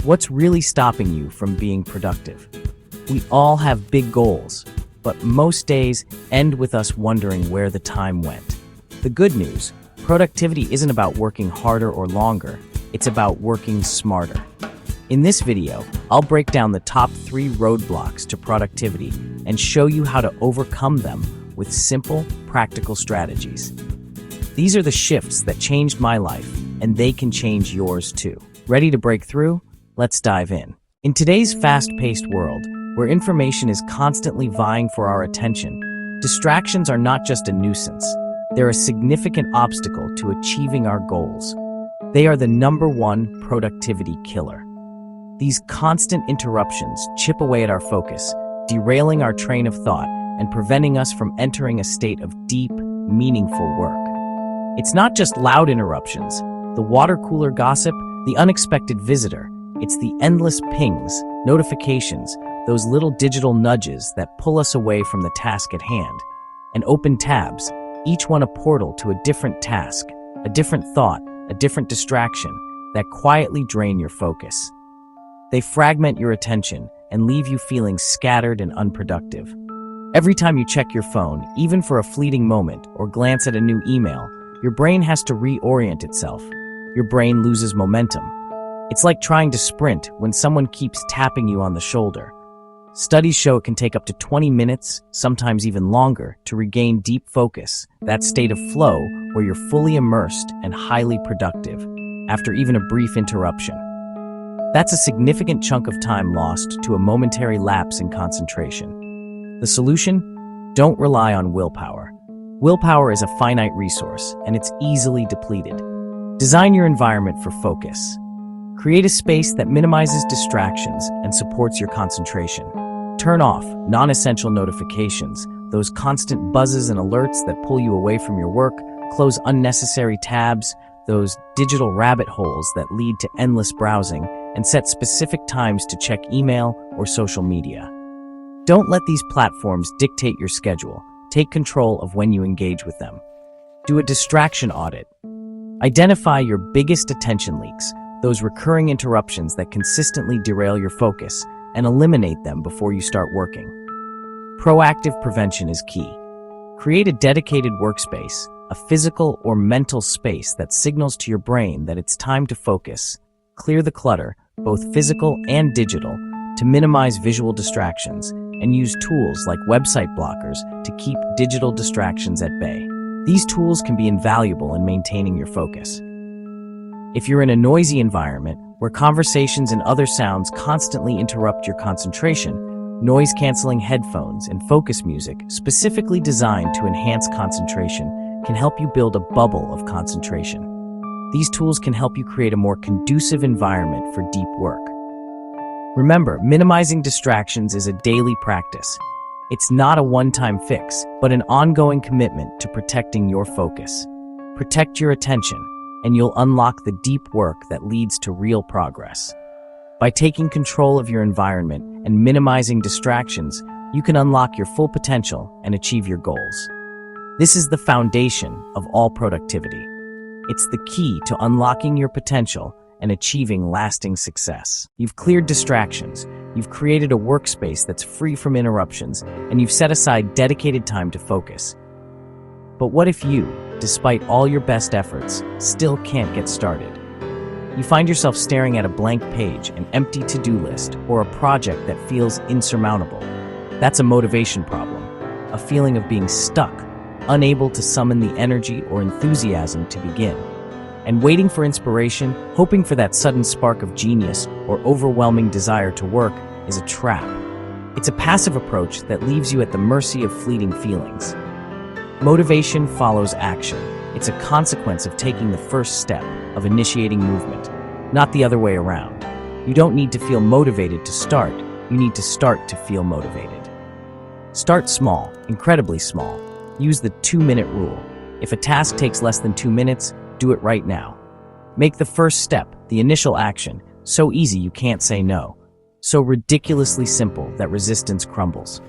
What's really stopping you from being productive? We all have big goals, but most days end with us wondering where the time went. The good news, productivity isn't about working harder or longer, it's about working smarter. In this video, I'll break down the top 3 roadblocks to productivity and show you how to overcome them with simple, practical strategies. These are the shifts that changed my life, and they can change yours too. Ready to break through? Let's dive in. In today's fast-paced world, where information is constantly vying for our attention, distractions are not just a nuisance. They're a significant obstacle to achieving our goals. They are the #1 productivity killer. These constant interruptions chip away at our focus, derailing our train of thought and preventing us from entering a state of deep, meaningful work. It's not just loud interruptions, the water cooler gossip, the unexpected visitor. It's the endless pings, notifications, those little digital nudges that pull us away from the task at hand. And open tabs, each one a portal to a different task, a different thought, a different distraction that quietly drain your focus. They fragment your attention and leave you feeling scattered and unproductive. Every time you check your phone, even for a fleeting moment, or glance at a new email, your brain has to reorient itself. Your brain loses momentum. It's like trying to sprint when someone keeps tapping you on the shoulder. Studies show it can take up to 20 minutes, sometimes even longer, to regain deep focus, that state of flow where you're fully immersed and highly productive, after even a brief interruption. That's a significant chunk of time lost to a momentary lapse in concentration. The solution? Don't rely on willpower. Willpower is a finite resource, and it's easily depleted. Design your environment for focus. Create a space that minimizes distractions and supports your concentration. Turn off non-essential notifications, those constant buzzes and alerts that pull you away from your work. Close unnecessary tabs, those digital rabbit holes that lead to endless browsing, and set specific times to check email or social media. Don't let these platforms dictate your schedule. Take control of when you engage with them. Do a distraction audit. Identify your biggest attention leaks, those recurring interruptions that consistently derail your focus, and eliminate them before you start working. Proactive prevention is key. Create a dedicated workspace, a physical or mental space that signals to your brain that it's time to focus. Clear the clutter, both physical and digital, to minimize visual distractions, and use tools like website blockers to keep digital distractions at bay. These tools can be invaluable in maintaining your focus. If you're in a noisy environment where conversations and other sounds constantly interrupt your concentration, noise-canceling headphones and focus music, specifically designed to enhance concentration, can help you build a bubble of concentration. These tools can help you create a more conducive environment for deep work. Remember, minimizing distractions is a daily practice. It's not a one-time fix, but an ongoing commitment to protecting your focus. Protect your attention, and you'll unlock the deep work that leads to real progress. By taking control of your environment and minimizing distractions, you can unlock your full potential and achieve your goals. This is the foundation of all productivity. It's the key to unlocking your potential and achieving lasting success. You've cleared distractions, you've created a workspace that's free from interruptions, and you've set aside dedicated time to focus. But what if you, despite all your best efforts, still can't get started? You find yourself staring at a blank page, an empty to-do list, or a project that feels insurmountable. That's a motivation problem, a feeling of being stuck, unable to summon the energy or enthusiasm to begin. And waiting for inspiration, hoping for that sudden spark of genius or overwhelming desire to work, is a trap. It's a passive approach that leaves you at the mercy of fleeting feelings. Motivation follows action. It's a consequence of taking the first step, of initiating movement, not the other way around. You don't need to feel motivated to start, you need to start to feel motivated. Start small, incredibly small. Use the 2-minute rule. If a task takes less than 2 minutes, do it right now. Make the first step, the initial action, so easy you can't say no. So ridiculously simple that resistance crumbles.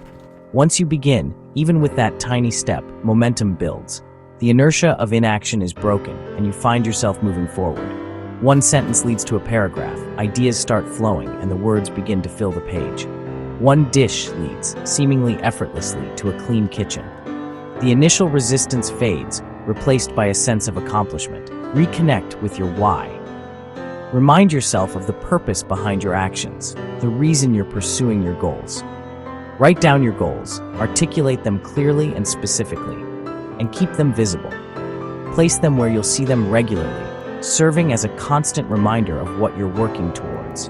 Once you begin, even with that tiny step, momentum builds. The inertia of inaction is broken, and you find yourself moving forward. One sentence leads to a paragraph, ideas start flowing, and the words begin to fill the page. One dish leads, seemingly effortlessly, to a clean kitchen. The initial resistance fades, replaced by a sense of accomplishment. Reconnect with your why. Remind yourself of the purpose behind your actions, the reason you're pursuing your goals. Write down your goals, articulate them clearly and specifically, and keep them visible. Place them where you'll see them regularly, serving as a constant reminder of what you're working towards.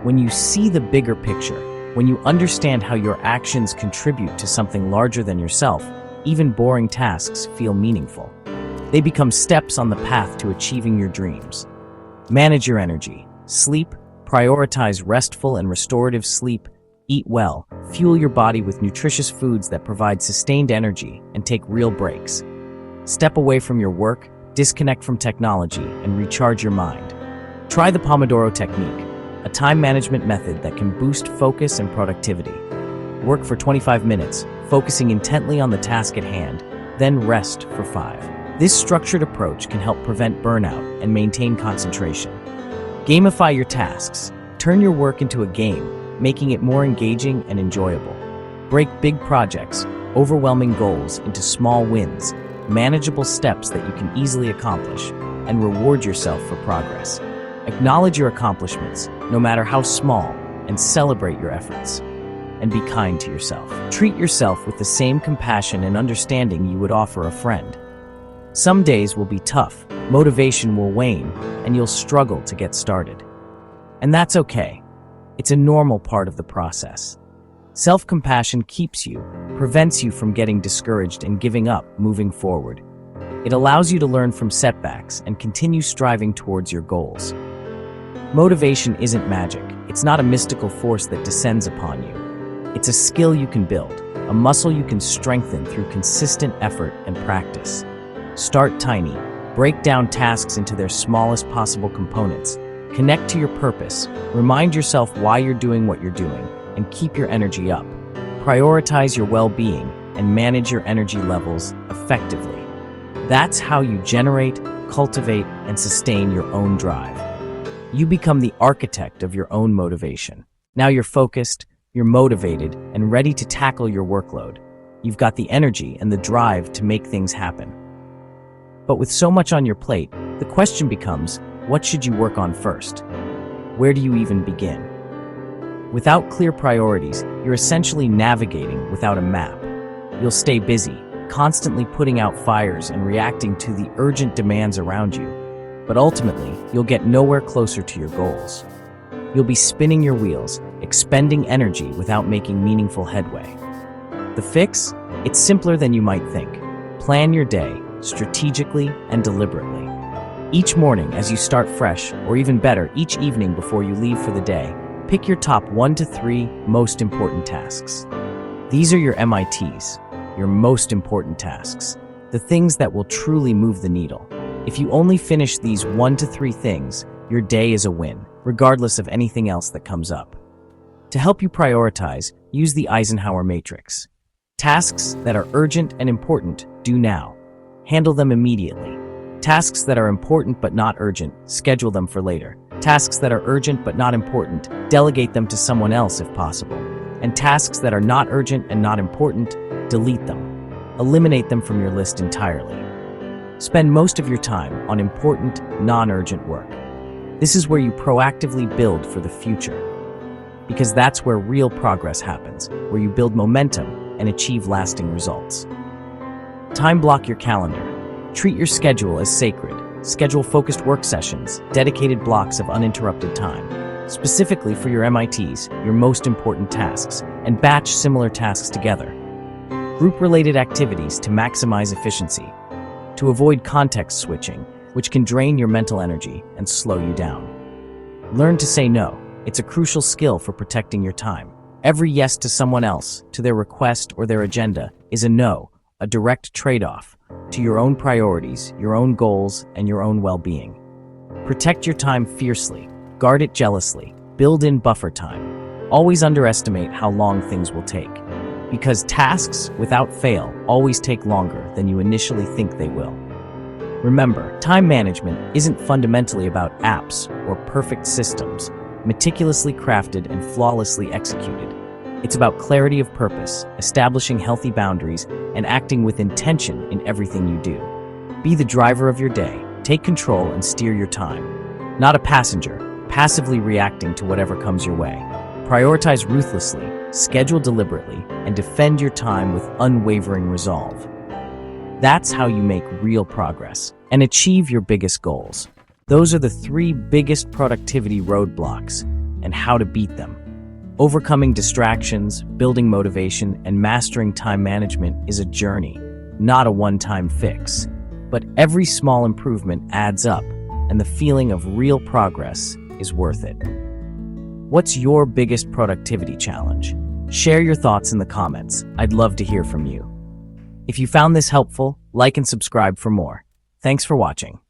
When you see the bigger picture, when you understand how your actions contribute to something larger than yourself, even boring tasks feel meaningful. They become steps on the path to achieving your dreams. Manage your energy. Sleep. Prioritize restful and restorative sleep. Eat well. Fuel your body with nutritious foods that provide sustained energy, and take real breaks. Step away from your work, disconnect from technology, and recharge your mind. Try the Pomodoro technique, a time management method that can boost focus and productivity. Work for 25 minutes, focusing intently on the task at hand, then rest for 5. This structured approach can help prevent burnout and maintain concentration. Gamify your tasks. Turn your work into a game, making it more engaging and enjoyable. Break big projects, overwhelming goals into small wins, manageable steps that you can easily accomplish, and reward yourself for progress. Acknowledge your accomplishments, no matter how small, and celebrate your efforts. And be kind to yourself. Treat yourself with the same compassion and understanding you would offer a friend. Some days will be tough, motivation will wane, and you'll struggle to get started. And that's okay. It's a normal part of the process. Self-compassion keeps you, prevents you from getting discouraged and giving up moving forward. It allows you to learn from setbacks and continue striving towards your goals. Motivation isn't magic. It's not a mystical force that descends upon you. It's a skill you can build, a muscle you can strengthen through consistent effort and practice. Start tiny. Break down tasks into their smallest possible components. Connect to your purpose. Remind yourself why you're doing what you're doing, and keep your energy up. Prioritize your well-being and manage your energy levels effectively. That's how you generate, cultivate, and sustain your own drive. You become the architect of your own motivation. Now you're focused, you're motivated, and ready to tackle your workload. You've got the energy and the drive to make things happen. But with so much on your plate, the question becomes, what should you work on first? Where do you even begin? Without clear priorities, you're essentially navigating without a map. You'll stay busy, constantly putting out fires and reacting to the urgent demands around you. But ultimately, you'll get nowhere closer to your goals. You'll be spinning your wheels, expending energy without making meaningful headway. The fix? It's simpler than you might think. Plan your day, strategically and deliberately. Each morning as you start fresh, or even better, each evening before you leave for the day, pick your top 1 to 3 most important tasks. These are your MITs, your most important tasks, the things that will truly move the needle. If you only finish these 1 to 3 things, your day is a win, regardless of anything else that comes up. To help you prioritize, use the Eisenhower matrix. Tasks that are urgent and important, do now. Handle them immediately. Tasks that are important but not urgent, schedule them for later. Tasks that are urgent but not important, delegate them to someone else if possible. And tasks that are not urgent and not important, delete them. Eliminate them from your list entirely. Spend most of your time on important, non-urgent work. This is where you proactively build for the future. Because that's where real progress happens, where you build momentum and achieve lasting results. Time block your calendar. Treat your schedule as sacred. Schedule focused work sessions, dedicated blocks of uninterrupted time, specifically for your MITs, your most important tasks, and batch similar tasks together. Group-related activities to maximize efficiency, to avoid context switching, which can drain your mental energy and slow you down. Learn to say no. It's a crucial skill for protecting your time. Every yes to someone else, to their request or their agenda, is a no, a direct trade-off to your own priorities, your own goals, and your own well-being. Protect your time fiercely, guard it jealously, build in buffer time. Always underestimate how long things will take, because tasks, without fail, always take longer than you initially think they will. Remember, time management isn't fundamentally about apps or perfect systems, meticulously crafted and flawlessly executed. It's about clarity of purpose, establishing healthy boundaries, and acting with intention in everything you do. Be the driver of your day, take control and steer your time. Not a passenger, passively reacting to whatever comes your way. Prioritize ruthlessly, schedule deliberately, and defend your time with unwavering resolve. That's how you make real progress and achieve your biggest goals. Those are the 3 biggest productivity roadblocks and how to beat them. Overcoming distractions, building motivation, and mastering time management is a journey, not a one-time fix. But every small improvement adds up, and the feeling of real progress is worth it. What's your biggest productivity challenge? Share your thoughts in the comments. I'd love to hear from you. If you found this helpful, like and subscribe for more. Thanks for watching.